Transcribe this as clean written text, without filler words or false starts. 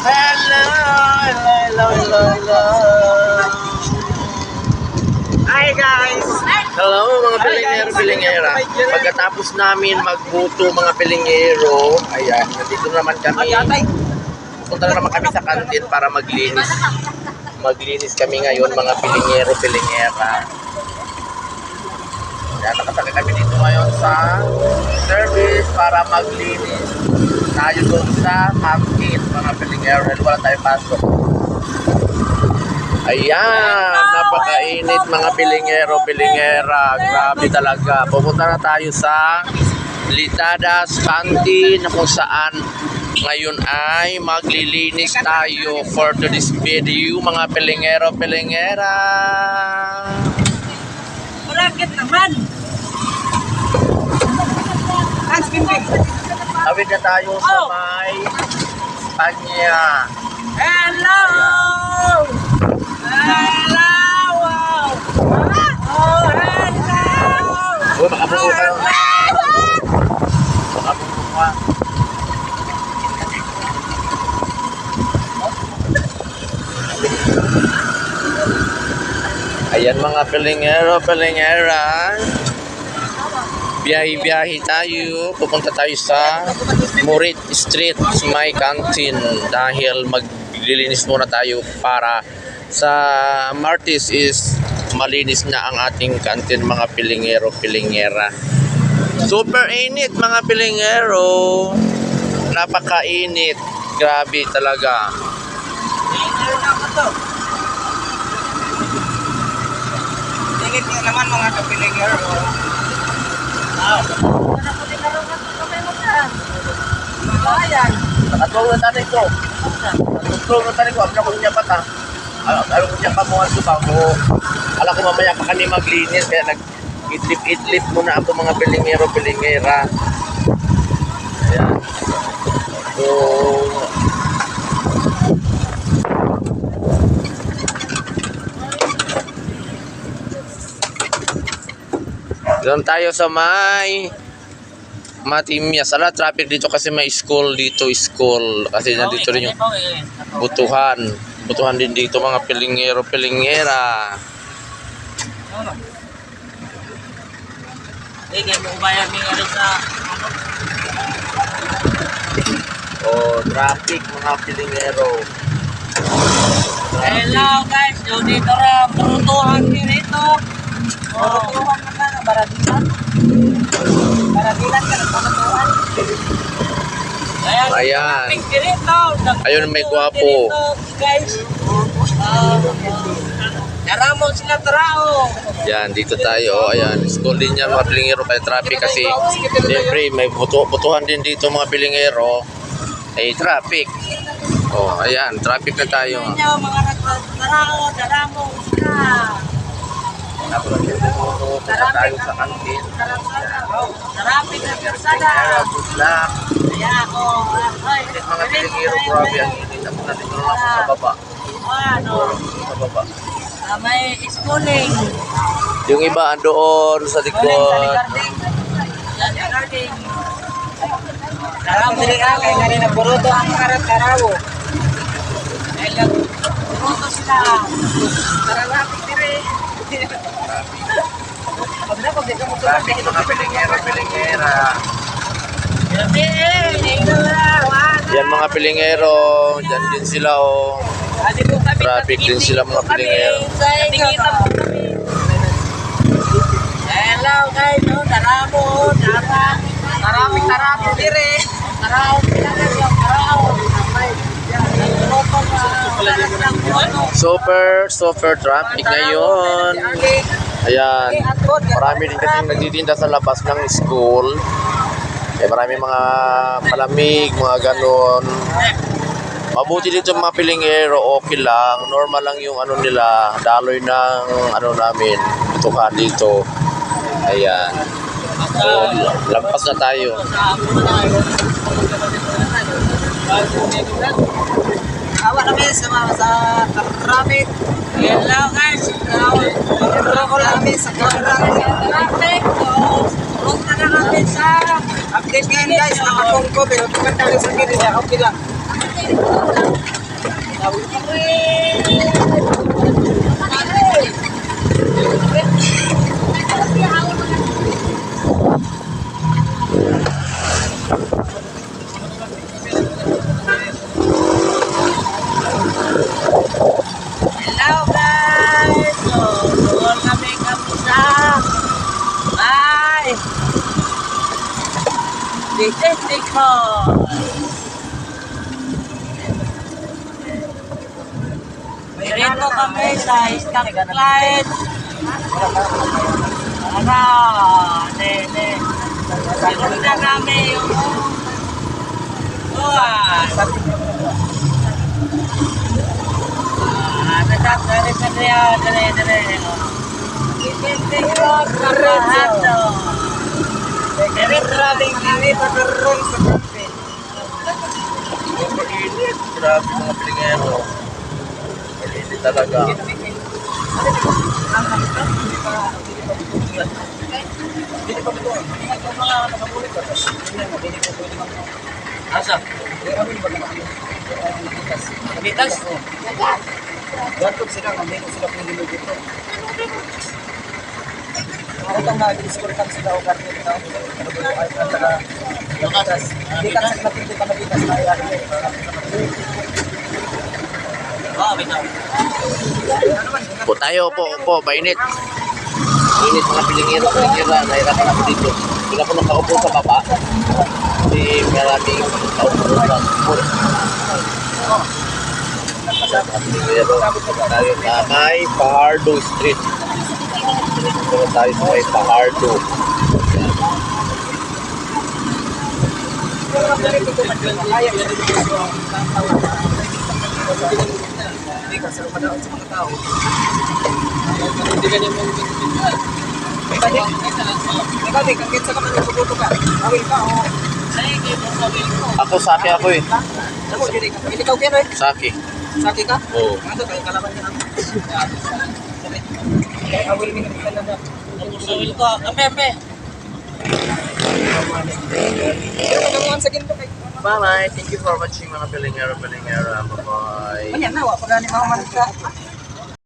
Hello, hello, hello, hello. Hi guys. Hello mga pilingero, pilingera. Pagkatapos namin magbuto mga pilingero, ayan, nandito naman kami. Punta na naman kami sa kantin para maglinis. Maglinis kami ngayon mga pilingero, pilingera. Ayan, nakataka kami dito ngayon sa service para maglinis. Tayo doon sa market mga pilingero dahil wala tayo pasok. Ayan, napakainit mga pilingero, pilingera. Grabe talaga. Pupunta na tayo sa Litadas Canteen kung saan ngayon ay maglilinis tayo for today's video mga pilingero, pilingera. Bakit naman? Awid na tayo sa may Spanya. Hello! Hello! Oh, hello! Uy, makabuko ka. Makabuko ka. Ayan mga pilingero, pilingera. Biyahe-biyahe tayo. Pupunta tayo sa Murit Street, may canteen. Dahil maglilinis muna tayo para sa Martis is malinis na ang ating canteen mga pilingero, pilingera. Super init mga pilingero. Napakainit. Grabe talaga. Tingit nyo naman mga kapilingero. Nakatulog na tayo ko. Nakatulog na tayo ko. Abla ko niya pata. Alam ko niya kamuhan ko ba ko. Alam ko mamaya pa kami maglinis. Kaya nag-itlip-itlip muna ako mga pilingero, pilingera. Ayan. So, doon tayo sa may Matimya. Sala traffic dito kasi may school dito, school. Kasi nandito rin yung butuhan. Butuhan din dito mga pilingero, pilingera. Kaya mo bayar ni ano sa Oh, traffic mga pilingero. hello guys, so dito ra marutuhan din ito. Marutuhan na ka, baradilan. Baradilan ka na marutuhan. Ayan. Dito. Ayun, may gwapo. Guys. Naramo sila tarao. Yan, dito tayo. Ayan, school din yan mga pilingero kaya traffic kasi siyempre may butuhan din dito mga pilingero. Ay traffic. Oh, ayan, traffic na tayo. Inyo mga tarao, naramo sila. Tapos punta tayo sa kantin. Traffic na persada. Good luck. Kaya ako, ay, Mga pilingero, grabe ang init. Ako na dito lang ako sa baba. ano, Sa baba. may schooling. Yung iba doon sa likod. Karamo nila kay kanina buruto ang karat karawo. Ay lang buruto sila. Karalapit dire. Pagda ko dito mo Traffic mga pilingero, pilingera. Yan mga pilingero. Diyan din sila oh. Traffic din sila mga pilingero. Hello guys, no, taramo, taramo dire. Tarao Super traffic ngayon. Ayan. Marami din kasi nagtitinda sa labas ng school. Eh, marami mga palamig, mga ganon. Mabuti dito mga pilingero, okay lang. Normal lang yung ano nila, daloy ng ano namin, butuhan dito. Ayan. So, lampas na tayo. Awa namin sa mga sa traffic. Hello guys. Hello ko namin sa traffic. Punta na kami sa update ngayon guys. Nakapong ko pero tumatali sa kiri. Okay lang. Hello guys! So, doon kami sa bye! This is Nicole! Dito kami sa stoplight. Ano? Nene. Sinunod na kami yung... Very traffic kami pagkaroon sa traffic. Mainit. Grabe mga pilingero. Mainit talaga. Asa? Kabitas? Gantog sila, nandito sila pinili dito. Ako itong nag-discortan sila o karne nila. Ay, at saka nabitas. Hindi ka sa matindi pa nabitas na ay Bitaw. Po tayo po, mainit. Mainit mga pilingero, pilingera, nahirapan ako dito. Hindi ako nakaupo sa baba. Kasi maraming nakaupo sa school. Pilingero, tayo sa may Fajardo Street. Dito tayo sa may Fajardo. hindi ka sa lumadaan sa mga tao. Hindi ka naman Ikaw, kagit sa kamay, subuto ka. Awil ka, o. Ako, saki ako eh. Ako, hindi ka okay, right? Saki. Saki ka? Oo. Ano, tayo kalaban niya. Awil mo na talaga. Sawil ko. Ampe. Pagkakuhan sa ginto kay. Bye-bye. Thank you for watching mga pilingero. Bye-bye. Ano yan, nawa, pag-ani mga manita.